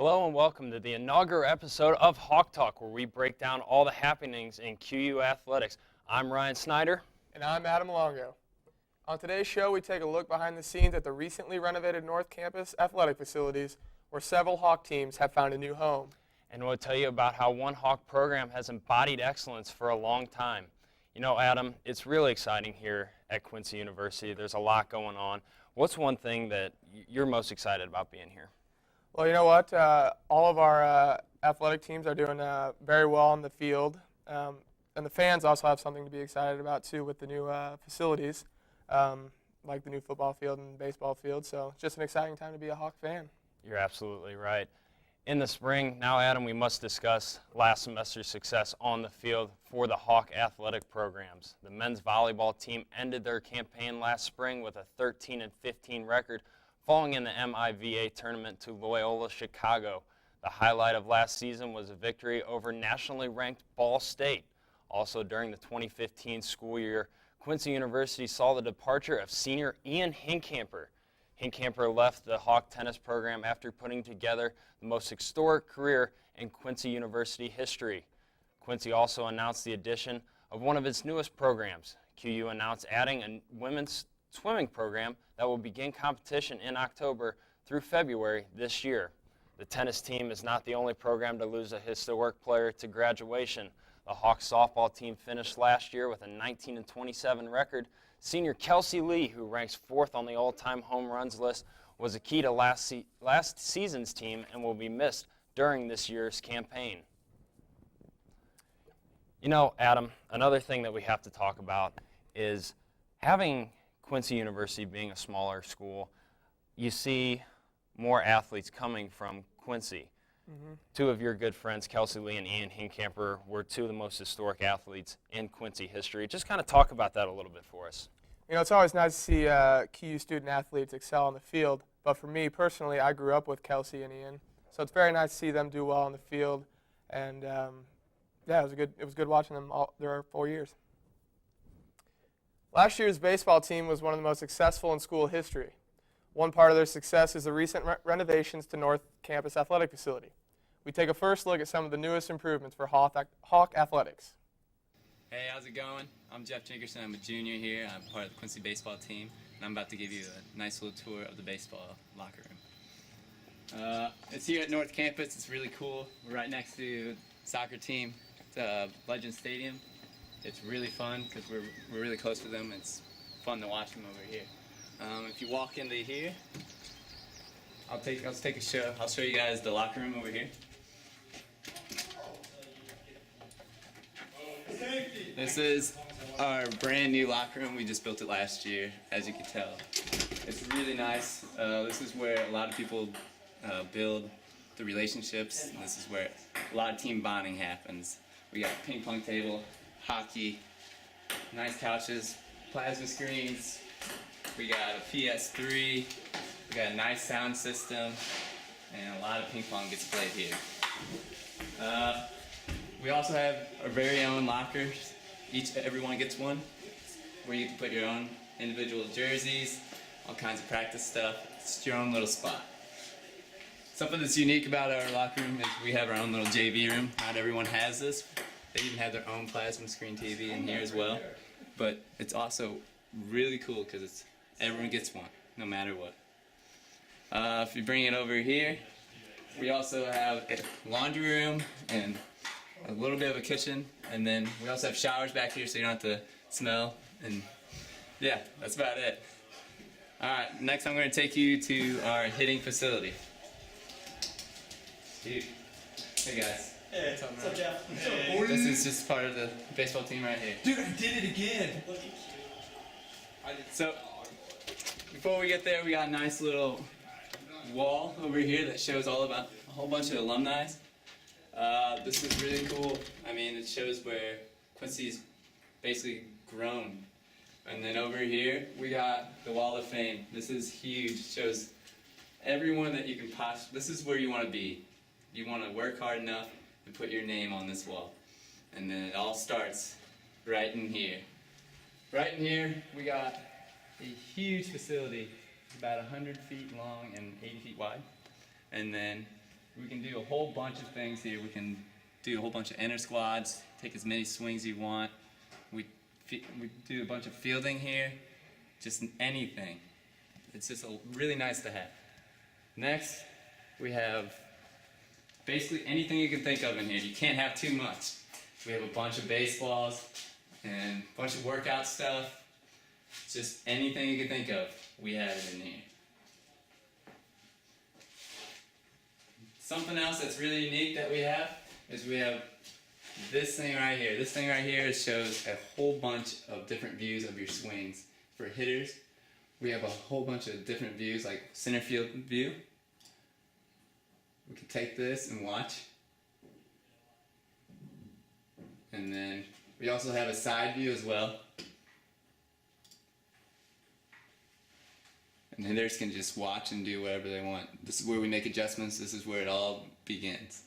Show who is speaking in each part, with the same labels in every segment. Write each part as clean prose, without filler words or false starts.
Speaker 1: Hello and welcome to the inaugural episode of Hawk Talk, where we break down all the happenings in QU athletics. I'm Ryan Snyder.
Speaker 2: And I'm Adam Longo. On today's show, we take a look behind the scenes at the recently renovated North Campus athletic facilities, where several Hawk teams have found a new home.
Speaker 1: And we'll tell you about how one Hawk program has embodied excellence for a long time. You know, Adam, it's really exciting here at Quincy University. There's a lot going on. What's one thing that you're most excited about being here?
Speaker 2: Well, you know what? All of our athletic teams are doing very well on the field. And the fans also have something to be excited about, too, with the new facilities, like the new football field and baseball field. So it's just an exciting time to be a Hawk fan.
Speaker 1: You're absolutely right. In the spring, now, Adam, we must discuss last semester's success on the field for the Hawk athletic programs. The men's volleyball team ended their campaign last spring with a 13-15 record, falling in the MIVA tournament to Loyola Chicago. The highlight of last season was a victory over nationally ranked Ball State. Also during the 2015 school year, Quincy University saw the departure of senior Ian Hinkamper. Hinkamper left the Hawk tennis program after putting together the most historic career in Quincy University history. Quincy also announced the addition of one of its newest programs. QU announced adding a women's swimming program that will begin competition in October through February this year. The tennis team is not the only program to lose a historic player to graduation. The Hawks softball team finished last year with a 19-27 record. Senior Kelsey Lee, who ranks 4th on the all-time home runs list, was a key to last season's team and will be missed during this year's campaign. You know, Adam, another thing that we have to talk about is having Quincy University being a smaller school, you see more athletes coming from Quincy. Mm-hmm. Two of your good friends, Kelsey Lee and Ian Hinkamper, were two of the most historic athletes in Quincy history. Just kind of talk about that a little bit for us.
Speaker 2: You know, it's always nice to see QU student athletes excel on the field. But for me personally, I grew up with Kelsey and Ian, so it's very nice to see them do well on the field. And yeah, it was good watching them all their 4 years. Last year's baseball team was one of the most successful in school history. One part of their success is the recent renovations to North Campus Athletic Facility. We take a first look at some of the newest improvements for Hawk Athletics.
Speaker 3: Hey, how's it going? I'm Jeff Jenkerson. I'm a junior here. I'm part of the Quincy baseball team, and I'm about to give you a nice little tour of the baseball locker room. It's here at North Campus. It's really cool. We're right next to the soccer team, Legend Stadium. It's really fun because we're really close to them. It's fun to watch them over here. If you walk into here, I'll show you guys the locker room over here. This is our brand new locker room. We just built it last year, as you can tell. It's really nice. This is where a lot of people build the relationships. And this is where a lot of team bonding happens. We got a ping pong table, hockey, nice couches, plasma screens. We got a PS3. We got a nice sound system, and a lot of ping pong gets played here. We also have our very own lockers. Everyone gets one, where you can put your own individual jerseys, all kinds of practice stuff. It's your own little spot. Something that's unique about our locker room is we have our own little JV room. Not everyone has this. They even have their own plasma screen TV in here as well. But it's also really cool because everyone gets one, no matter what. If you bring it over here, we also have a laundry room and a little bit of a kitchen, and then we also have showers back here so you don't have to smell, and yeah, that's about it. Alright, next I'm going to take you to our hitting facility. Dude. Hey guys.
Speaker 4: Hey, what's up, Jeff?
Speaker 3: Hey. This is just part of the baseball team right here.
Speaker 4: Dude, I did it again!
Speaker 3: So, before we get there, we got a nice little wall over here that shows all about a whole bunch of alumni. This is really cool. I mean, it shows where Quincy's basically grown. And then over here, we got the Wall of Fame. This is huge. It shows everyone that you can possibly. This is where you want to be. You want to work hard enough and put your name on this wall. And then it all starts right in here. Right in here, we got a huge facility, about 100 feet long and 80 feet wide. And then We can do a whole bunch of things here. We can do a whole bunch of inner squads, take as many swings you want. We do a bunch of fielding here, just anything. It's just really nice to have. Next, we have basically anything you can think of in here. You can't have too much. We have a bunch of baseballs and a bunch of workout stuff. Just anything you can think of, we have it in here. Something else that's really unique that we have is we have this thing right here. This thing right here shows a whole bunch of different views of your swings. For hitters, we have a whole bunch of different views, like center field view. We can take this and watch. And then we also have a side view as well. And hitters can just watch and do whatever they want. This is where we make adjustments. This is where it all begins.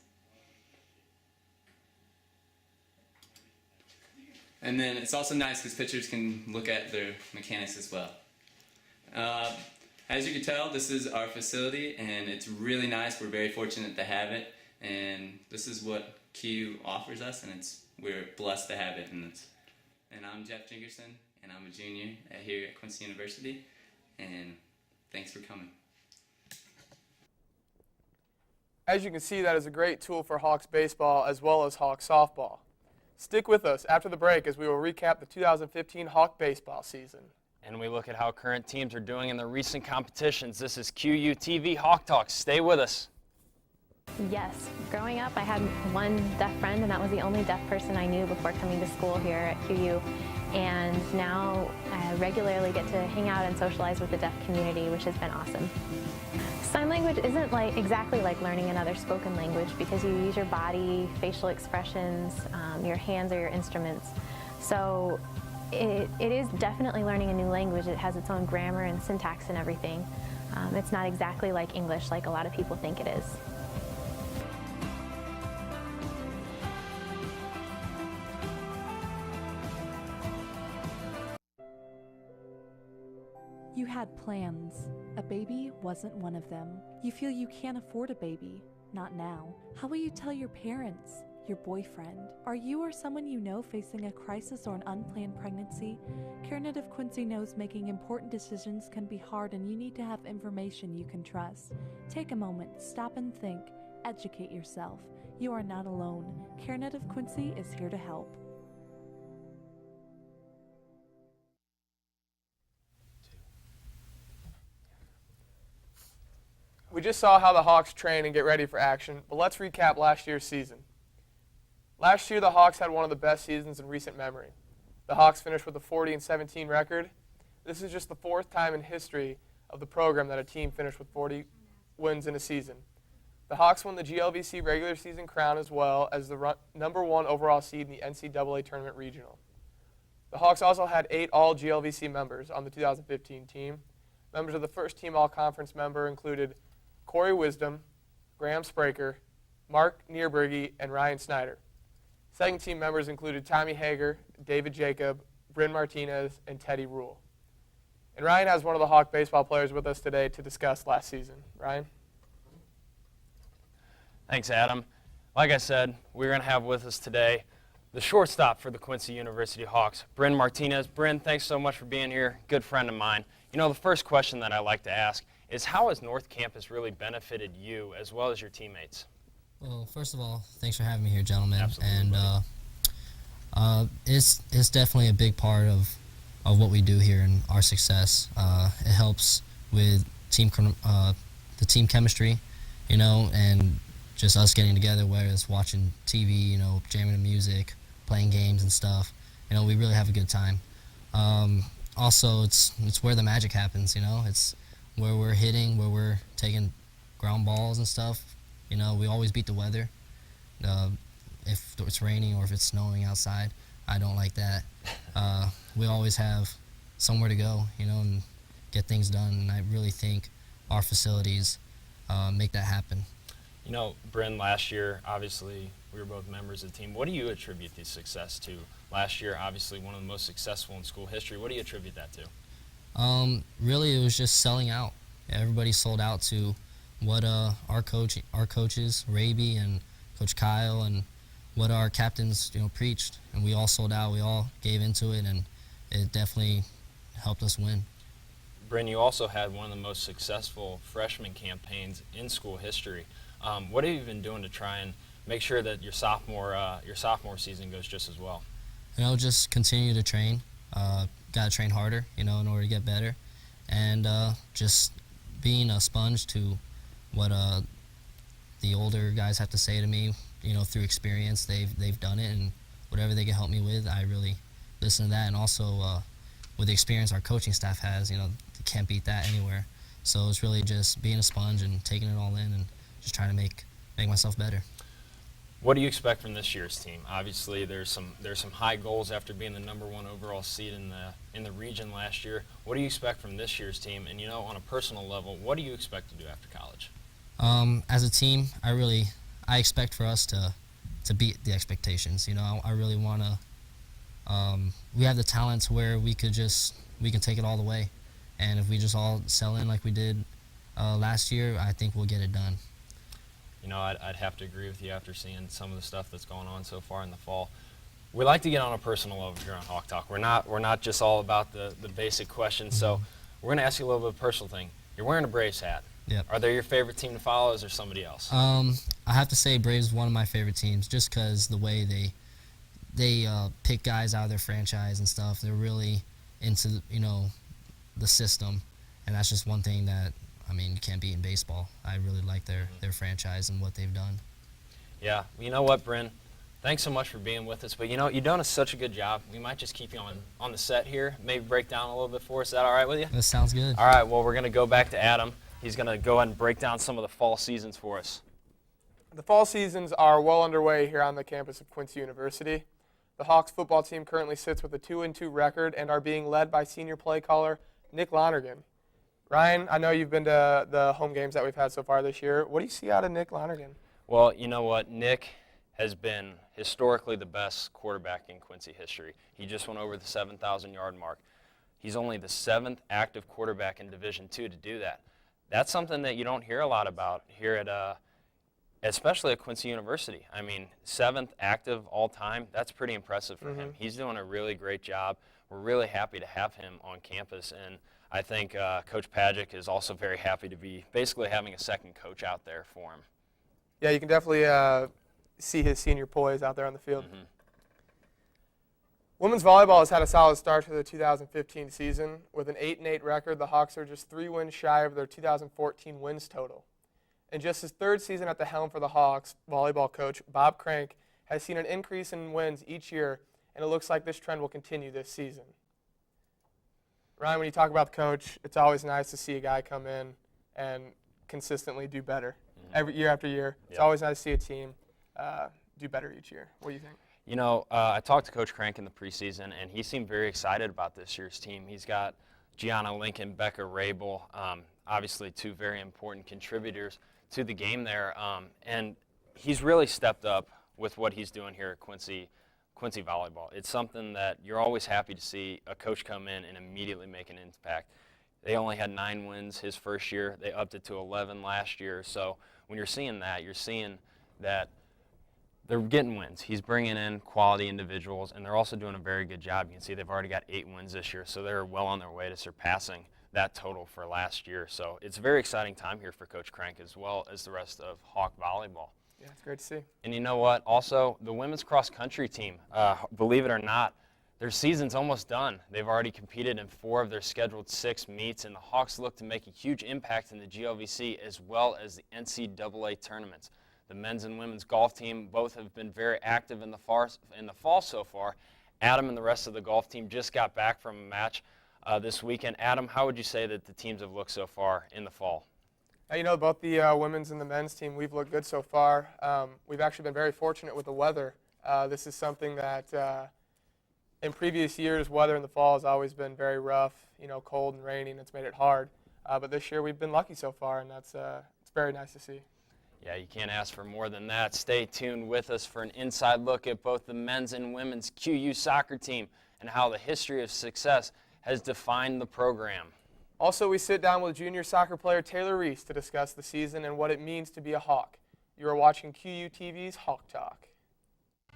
Speaker 3: And then it's also nice because pitchers can look at their mechanics as well. As you can tell, this is our facility, and it's really nice. We're very fortunate to have it, and this is what Q offers us, and we're blessed to have it. And I'm Jeff Jingerson, and I'm a junior here at Quincy University, and thanks for coming.
Speaker 2: As you can see, that is a great tool for Hawks baseball as well as Hawks softball. Stick with us after the break as we will recap the 2015 Hawk baseball season.
Speaker 1: And we look at how current teams are doing in their recent competitions. This is QUTV Hawk Talk. Stay with us.
Speaker 5: Yes. Growing up, I had one deaf friend, and that was the only deaf person I knew before coming to school here at QU. And now I regularly get to hang out and socialize with the deaf community, which has been awesome. Sign language isn't exactly like learning another spoken language because you use your body, facial expressions, your hands are your instruments. So it is definitely learning a new language. It has its own grammar and syntax and everything. It's not exactly like English like a lot of people think it is.
Speaker 6: You had plans. A baby wasn't one of them. You feel you can't afford a baby. Not now. How will you tell your parents? Your boyfriend? Are you or someone you know facing a crisis or an unplanned pregnancy? CareNet of Quincy knows making important decisions can be hard, and you need to have information you can trust. Take a moment, stop and think. Educate yourself. You are not alone. CareNet of Quincy is here to help.
Speaker 2: We just saw how the Hawks train and get ready for action, but let's recap last year's season. Last year, the Hawks had one of the best seasons in recent memory. The Hawks finished with a 40-17 record. This is just the fourth time in history of the program that a team finished with 40 wins in a season. The Hawks won the GLVC regular season crown as well as the #1 overall seed in the NCAA Tournament Regional. The Hawks also had 8 all-GLVC members on the 2015 team. Members of the first team all-conference member included Corey Wisdom, Graham Spraker, Mark Nierbergy, and Ryan Snyder. Second team members included Tommy Hager, David Jacob, Bryn Martinez, and Teddy Rule. And Ryan has one of the Hawk baseball players with us today to discuss last season. Ryan?
Speaker 1: Thanks, Adam. Like I said, we're going to have with us today the shortstop for the Quincy University Hawks, Bryn Martinez. Bryn, thanks so much for being here. Good friend of mine. You know, the first question that I like to ask is how has North Campus really benefited you as well as your teammates?
Speaker 7: Well, first of all, thanks for having me here, gentlemen.
Speaker 1: Absolutely.
Speaker 7: And it's definitely a big part of what we do here and our success. It helps with the team chemistry, you know, and just us getting together, whether it's watching TV, you know, jamming to music, playing games and stuff. You know, we really have a good time. Also, it's where the magic happens, you know. It's where we're hitting, where we're taking ground balls and stuff. You know, we always beat the weather. If it's raining or if it's snowing outside, I don't like that. We always have somewhere to go, you know, and get things done. And I really think our facilities make that happen.
Speaker 1: You know, Bryn, last year, obviously, we were both members of the team. What do you attribute this success to? Last year, obviously, one of the most successful in school history. What do you attribute that to?
Speaker 7: Really, it was just selling out. Everybody sold out to what our coaches, Raby and Coach Kyle, and what our captains, preached. And we all sold out. We all gave into it, and it definitely helped us win.
Speaker 1: Bryn, you also had one of the most successful freshman campaigns in school history. What have you been doing to try and make sure that your sophomore season goes just as well?
Speaker 7: Just continue to train. Got to train harder, in order to get better. And just being a sponge to what the older guys have to say to me, through experience. They've done it, and whatever they can help me with, I really listen to that. And also with the experience our coaching staff has, you can't beat that anywhere. So it's really just being a sponge and taking it all in and just trying to make myself better.
Speaker 1: What do you expect from this year's team? Obviously, there's some high goals after being the number 1 overall seed in the region last year. What do you expect from this year's team? And on a personal level, what do you expect to do after college?
Speaker 7: As a team, I expect for us to beat the expectations. I really want to. We have the talent to where we can take it all the way, and if we just all sell in like we did last year, I think we'll get it done.
Speaker 1: I'd have to agree with you after seeing some of the stuff that's going on so far in the fall. We like to get on a personal level here on Hawk Talk. We're not just all about the basic questions. So we're going to ask you a little bit of a personal thing. You're wearing a Braves hat.
Speaker 7: Yep.
Speaker 1: Are they your favorite team to follow, or is there somebody else?
Speaker 7: I have to say Braves is one of my favorite teams, just because the way they pick guys out of their franchise and stuff. They're really into the system, and that's just one thing that you can't beat in baseball. I really like their franchise and what they've done.
Speaker 1: Yeah. You know what, Bryn? Thanks so much for being with us. But you've done such a good job. We might just keep you on the set here, maybe break down a little bit for us. Is that all right with you?
Speaker 7: That sounds good.
Speaker 1: All right. Well, we're going to go back to Adam. He's going to go ahead and break down some of the fall seasons for us.
Speaker 2: The fall seasons are well underway here on the campus of Quincy University. The Hawks football team currently sits with a 2-2 record and are being led by senior play caller Nick Lonergan. Ryan, I know you've been to the home games that we've had so far this year. What do you see out of Nick Lonergan?
Speaker 1: Well, you know what? Nick has been historically the best quarterback in Quincy history. He just went over the 7,000-yard mark. He's only the 7th active quarterback in Division II to do that. That's something that you don't hear a lot about here especially at Quincy University. 7th active all time, that's pretty impressive for him. He's doing a really great job. We're really happy to have him on campus, and I think Coach Pagic is also very happy to be basically having a second coach out there for him.
Speaker 2: Yeah, you can definitely see his senior poise out there on the field. Women's volleyball has had a solid start to the 2015 season. With an 8-8 record, the Hawks are just 3 wins shy of their 2014 wins total. In just his 3rd season at the helm for the Hawks, volleyball coach Bob Crank has seen an increase in wins each year, and it looks like this trend will continue this season. Ryan, when you talk about the coach, it's always nice to see a guy come in and consistently do better every year after year. It's always nice to see a team do better each year. What do you think?
Speaker 1: I talked to Coach Crank in the preseason, and he seemed very excited about this year's team. He's got Gianna Lincoln, Becca Rabel, obviously 2 very important contributors to the game there, and he's really stepped up with what he's doing here at Quincy Volleyball. It's something that you're always happy to see a coach come in and immediately make an impact. They only had 9 wins his first year. They upped it to 11 last year. So when you're seeing that they're getting wins. He's bringing in quality individuals, and they're also doing a very good job. You can see they've already got 8 wins this year, so they're well on their way to surpassing that total for last year. So it's a very exciting time here for Coach Crank as well as the rest of Hawk Volleyball.
Speaker 2: Yeah, it's great to see.
Speaker 1: And you know what? Also, the women's cross-country team, believe it or not, their season's almost done. They've already competed in 4 of their scheduled 6 meets, and the Hawks look to make a huge impact in the GLVC as well as the NCAA tournaments. The men's and women's golf team both have been very active in the fall so far. Adam and the rest of the golf team just got back from a match this weekend. Adam, how would you say that the teams have looked so far in the fall?
Speaker 2: Both the women's and the men's team, we've looked good so far. We've actually been very fortunate with the weather. This is something that in previous years, weather in the fall has always been very rough, cold and rainy, and it's made it hard. But this year we've been lucky so far, and it's very nice to see.
Speaker 1: Yeah, you can't ask for more than that. Stay tuned with us for an inside look at both the men's and women's QU soccer team and how the history of success has defined the program.
Speaker 2: Also, we sit down with junior soccer player Taylor Reese to discuss the season and what it means to be a Hawk. You are watching QU TV's Hawk Talk.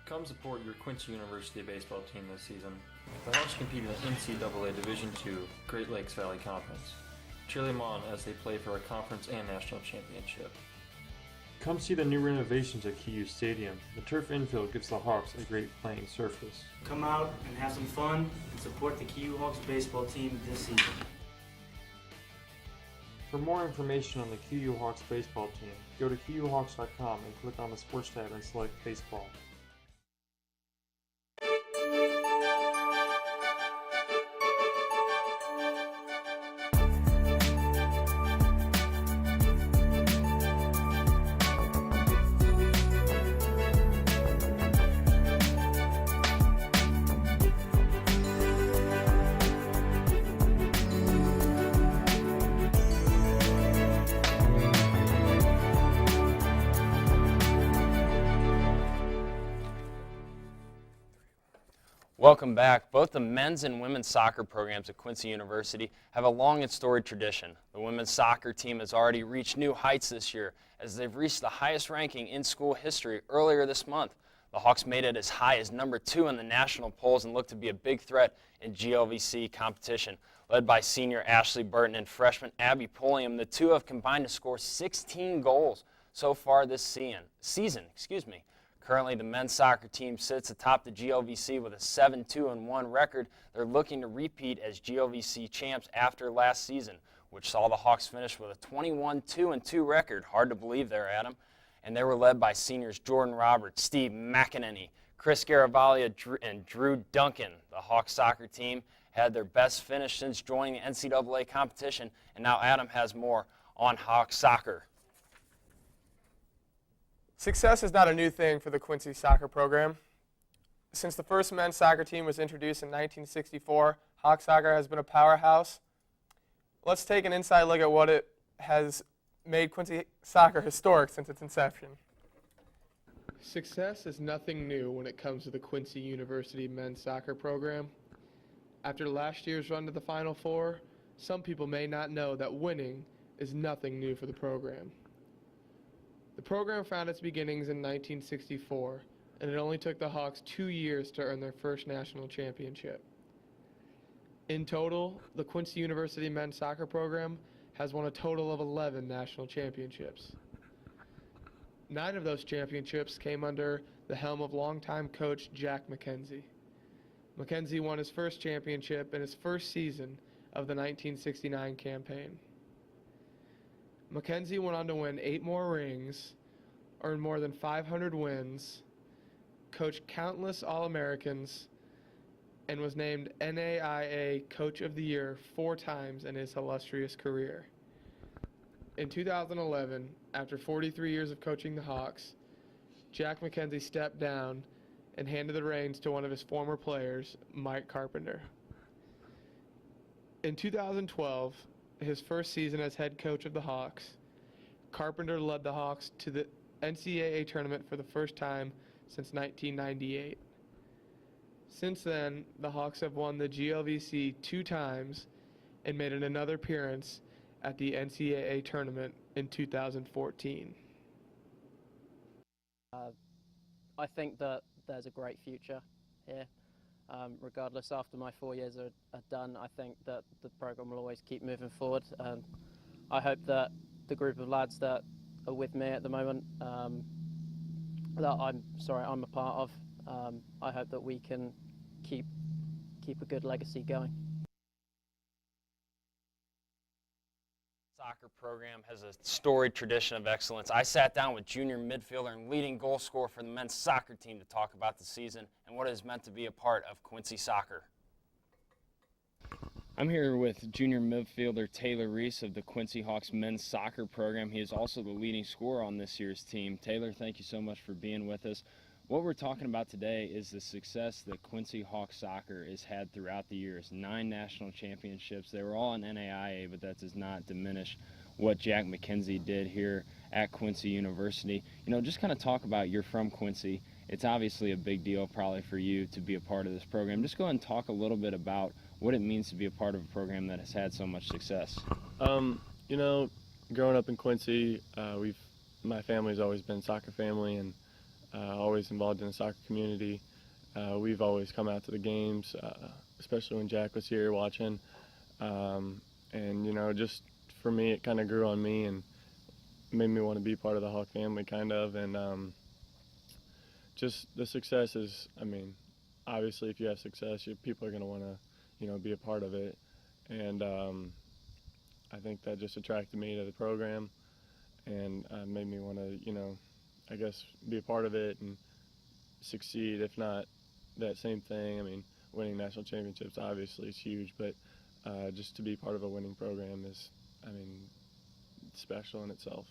Speaker 8: Come support your Quincy University baseball team this season. The Hawks compete in the NCAA Division II Great Lakes Valley Conference. Cheer them on as they play for a conference and national championship.
Speaker 9: Come see the new renovations at QU Stadium. The turf infield gives the Hawks a great playing surface.
Speaker 4: Come out and have some fun and support the QU Hawks baseball team this season.
Speaker 9: For more information on the QU Hawks baseball team, go to QUHawks.com and click on the Sports tab and select Baseball.
Speaker 1: Welcome back. Both the men's and women's soccer programs at Quincy University have a long and storied tradition. The women's soccer team has already reached new heights this year as they've reached the highest ranking in school history earlier this month. The Hawks made it as high as number 2 in the national polls and look to be a big threat in GLVC competition. Led by senior Ashley Burton and freshman Abby Pulliam, the two have combined to score 16 goals so far this season. Currently, the men's soccer team sits atop the GLVC with a 7-2-1 record. They're looking to repeat as GLVC champs after last season, which saw the Hawks finish with a 21-2-2 record. Hard to believe there, Adam. And they were led by seniors Jordan Roberts, Steve McEnany, Chris Garavaglia, and Drew Duncan. The Hawks soccer team had their best finish since joining the NCAA competition, and now Adam has more on Hawks soccer.
Speaker 2: Success is not a new thing for the Quincy soccer program. Since the first men's soccer team was introduced in 1964, Hawk soccer has been a powerhouse. Let's take an inside look at what it has made Quincy soccer historic since its inception. Success is nothing new when it comes to the Quincy University men's soccer program. After last year's run to the Final Four, some people may not know that winning is nothing new for the program. The program found its beginnings in 1964, and it only took the Hawks 2 years to earn their first national championship. In total, the Quincy University men's soccer program has won a total of 11 national championships. 9 of those championships came under the helm of longtime coach Jack McKenzie. McKenzie won his first championship in his first season of the 1969 campaign. McKenzie went on to win 8 more rings, earn more than 500 wins, coached countless All-Americans, and was named NAIA Coach of the Year 4 times in his illustrious career. In 2011, after 43 years of coaching the Hawks, Jack McKenzie stepped down and handed the reins to one of his former players, Mike Carpenter. In 2012, his first season as head coach of the Hawks, Carpenter led the Hawks to the NCAA tournament for the first time since 1998. Since then, the Hawks have won the GLVC 2 times and made another appearance at the NCAA tournament in 2014.
Speaker 10: I think that there's a great future here. Regardless, after my 4 years are done, I think that the program will always keep moving forward. I hope that the group of lads that are with me at the moment, that I'm a part of, I hope that we can keep a good legacy going.
Speaker 1: Soccer program has a storied tradition of excellence. I sat down with junior midfielder and leading goal scorer for the men's soccer team to talk about the season and what it is meant to be a part of Quincy soccer. I'm here with junior midfielder Taylor Reese of the Quincy Hawks men's soccer program. He is also the leading scorer on this year's team. Taylor, thank you so much for being with us. What we're talking about today is the success that Quincy Hawks soccer has had throughout the years. 9 national championships. They were all in NAIA, but that does not diminish what Jack McKenzie did here at Quincy University. You know, just kind of talk about, you're from Quincy. It's obviously a big deal probably for you to be a part of this program. Just go ahead and talk a little bit about what it means to be a part of a program that has had so much success.
Speaker 11: You know, growing up in Quincy, my family's always been a soccer family and always involved in the soccer community. We've always come out to the games, especially when Jack was here watching. And, you know, just for me, it kind of grew on me and made me want to be part of the Hawk family, kind of. And just the success is, I mean, obviously if you have success, people are going to want to, you know, be a part of it. And I think that just attracted me to the program and made me want to, you know, I guess be a part of it and succeed, if not that same thing. I mean, winning national championships obviously is huge, but just to be part of a winning program is, I mean, special in itself.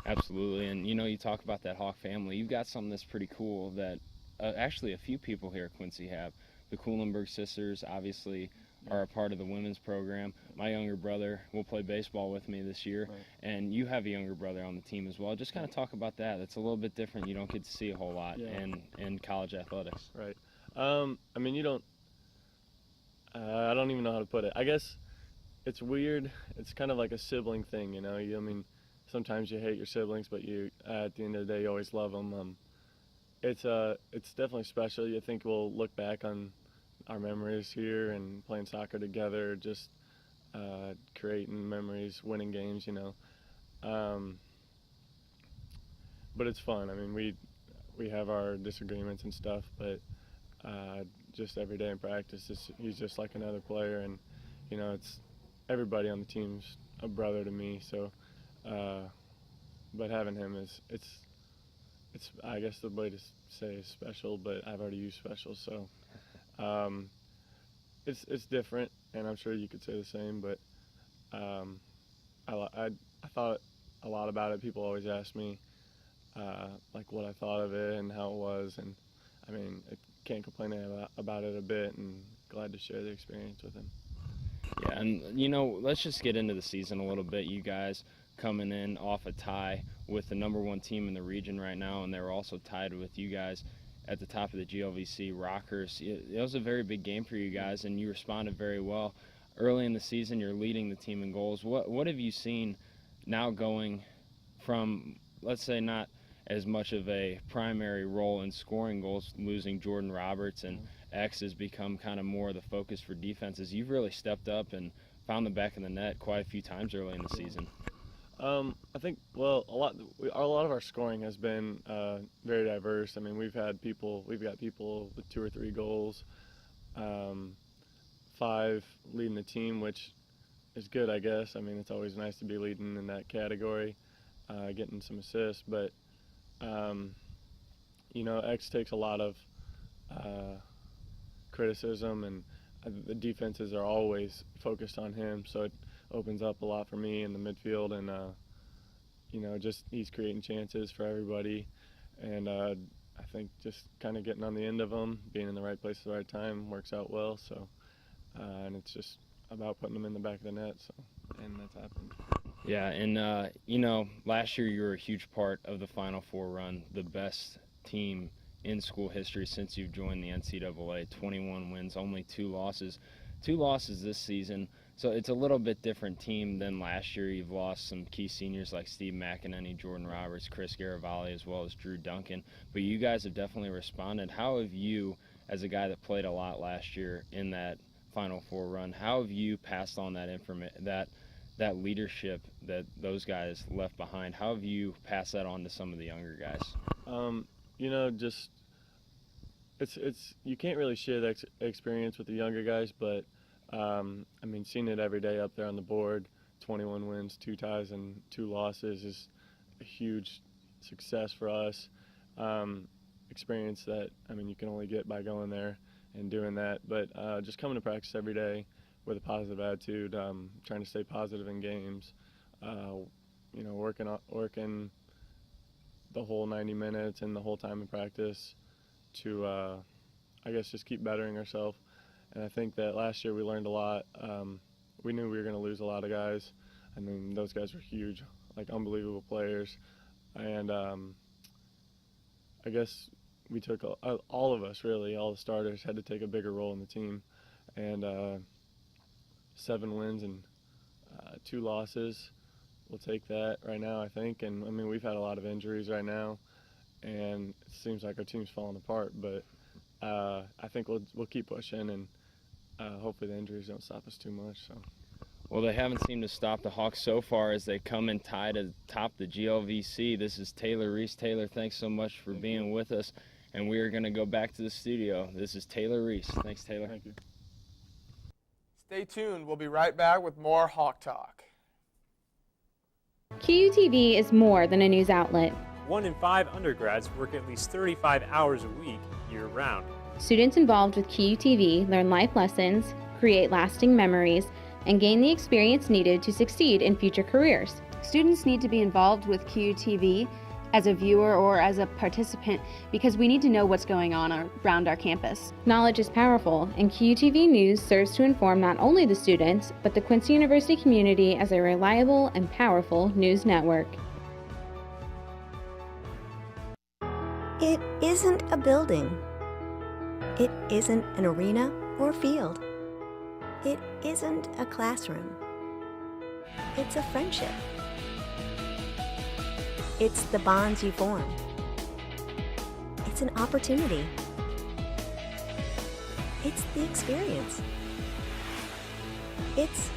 Speaker 1: Absolutely, and you know, you talk about that Hawk family. You've got something that's pretty cool that actually a few people here at Quincy have. The Kuhlenberg sisters obviously are a part of the women's program. My younger brother will play baseball with me this year, and you have a younger brother on the team as well. Just kind of talk about that. That's a little bit different. You don't get to see a whole lot in college athletics.
Speaker 11: Right. I mean, you don't. I don't even know how to put it. I guess it's weird. It's kind of like a sibling thing, you know. I mean, sometimes you hate your siblings, but you at the end of the day you always love them. It's definitely special. You think we'll look back on our memories here and playing soccer together, just creating memories, winning games, you know. But it's fun. I mean, we have our disagreements and stuff, but just every day in practice, he's just like another player, and you know, it's everybody on the team's a brother to me. So, but having him it's I guess the way to say is special, but I've already used special, so it's different, and I'm sure you could say the same. But I thought a lot about it. People always ask me like what I thought of it and how it was, and I mean, I can't complain about it a bit, and glad to share the experience with him.
Speaker 1: Yeah, and you know, let's just get into the season a little bit. You guys coming in off a tie with the #1 team in the region right now, and they were also tied with you guys at the top of the GLVC Rockers. It was a very big game for you guys, and you responded very well. Early in the season, you're leading the team in goals. What have you seen now going from, let's say, not as much of a primary role in scoring goals, losing Jordan Roberts, and X has become kind of more the focus for defenses? You've really stepped up and found the back of the net quite a few times early in the season.
Speaker 11: I think, well, a lot of our scoring has been very diverse. I mean, we've got people with 2 or 3 goals, 5 leading the team, which is good, I guess. I mean, it's always nice to be leading in that category, getting some assists, but you know, X takes a lot of criticism, and the defenses are always focused on him, so it opens up a lot for me in the midfield, and you know, just he's creating chances for everybody, and I think just kind of getting on the end of them, being in the right place at the right time works out well. So and it's just about putting them in the back of the net, so, and that's happened.
Speaker 1: Yeah, and you know, last year you were a huge part of the Final Four run, the best team in school history since you've joined the NCAA. 21 wins, only 2 losses. 2 losses this season, so it's a little bit different team than last year. You've lost some key seniors like Steve McEnany, Jordan Roberts, Chris Garavalli, as well as Drew Duncan, but you guys have definitely responded. How have you, as a guy that played a lot last year in that Final Four run, how have you passed on that that leadership that those guys left behind? How have you passed that on to some of the younger guys?
Speaker 11: You know, just it's you can't really share that experience with the younger guys, but I mean, seeing it every day up there on the board, 21 wins, 2 ties, and 2 losses is a huge success for us. Experience that, I mean, you can only get by going there and doing that, but just coming to practice every day with a positive attitude, trying to stay positive in games, you know, working the whole 90 minutes and the whole time in practice to, I guess, just keep bettering ourselves. And I think that last year we learned a lot. We knew we were going to lose a lot of guys. I mean, those guys were huge, like unbelievable players. And I guess we took, all of us really, all the starters had to take a bigger role in the team. and 7 wins and 2 losses. We'll take that right now, I think. And I mean, we've had a lot of injuries right now, and it seems like our team's falling apart. But I think we'll keep pushing, and hopefully the injuries don't stop us too much. So.
Speaker 1: Well, they haven't seemed to stop the Hawks so far as they come in tied atop the GLVC. This is Taylor Reese. Taylor, thanks so much for being with us. And we are going to go back to the studio. This is Taylor Reese. Thanks, Taylor.
Speaker 11: Thank you.
Speaker 2: Stay tuned. We'll be right back with more Hawk Talk.
Speaker 12: QUTV is more than a news outlet.
Speaker 13: 1 in 5 undergrads work at least 35 hours a week, year-round.
Speaker 12: Students involved with QUTV learn life lessons, create lasting memories, and gain the experience needed to succeed in future careers.
Speaker 14: Students need to be involved with QUTV as a viewer or as a participant because we need to know what's going on around our campus.
Speaker 12: Knowledge is powerful, and QUTV News serves to inform not only the students, but the Quincy University community as a reliable and powerful news network.
Speaker 15: It isn't a building. It isn't an arena or field. It isn't a classroom. It's a friendship. It's the bonds you form. It's an opportunity. It's the experience. It's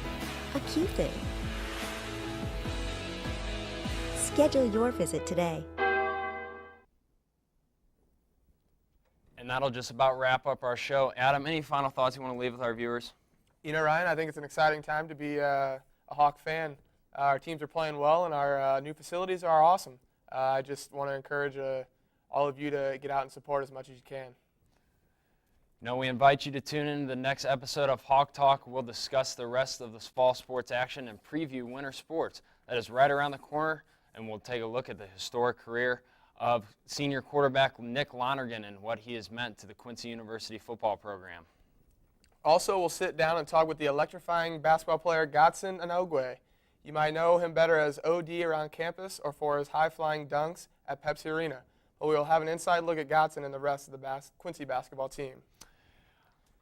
Speaker 15: a cute thing. Schedule your visit today.
Speaker 1: And that'll just about wrap up our show. Adam, any final thoughts you want to leave with our viewers?
Speaker 2: You know, Ryan, I think it's an exciting time to be a Hawk fan. Our teams are playing well, and our new facilities are awesome. I just want to encourage all of you to get out and support as much as you can.
Speaker 1: We invite you to tune in to the next episode of Hawk Talk. We'll discuss the rest of the fall sports action and preview winter sports. That is right around the corner, and we'll take a look at the historic career of senior quarterback Nick Lonergan and what he has meant to the Quincy University football program.
Speaker 2: Also, we'll sit down and talk with the electrifying basketball player Godson Anogwe. You might know him better as OD around campus or for his high-flying dunks at Pepsi Arena. But we will have an inside look at Godson and the rest of the Quincy basketball team.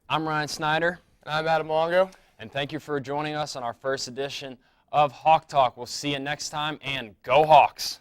Speaker 1: I'm Ryan Snyder.
Speaker 2: And I'm Adam Longo.
Speaker 1: And thank you for joining us on our first edition of Hawk Talk. We'll see you next time, and go Hawks!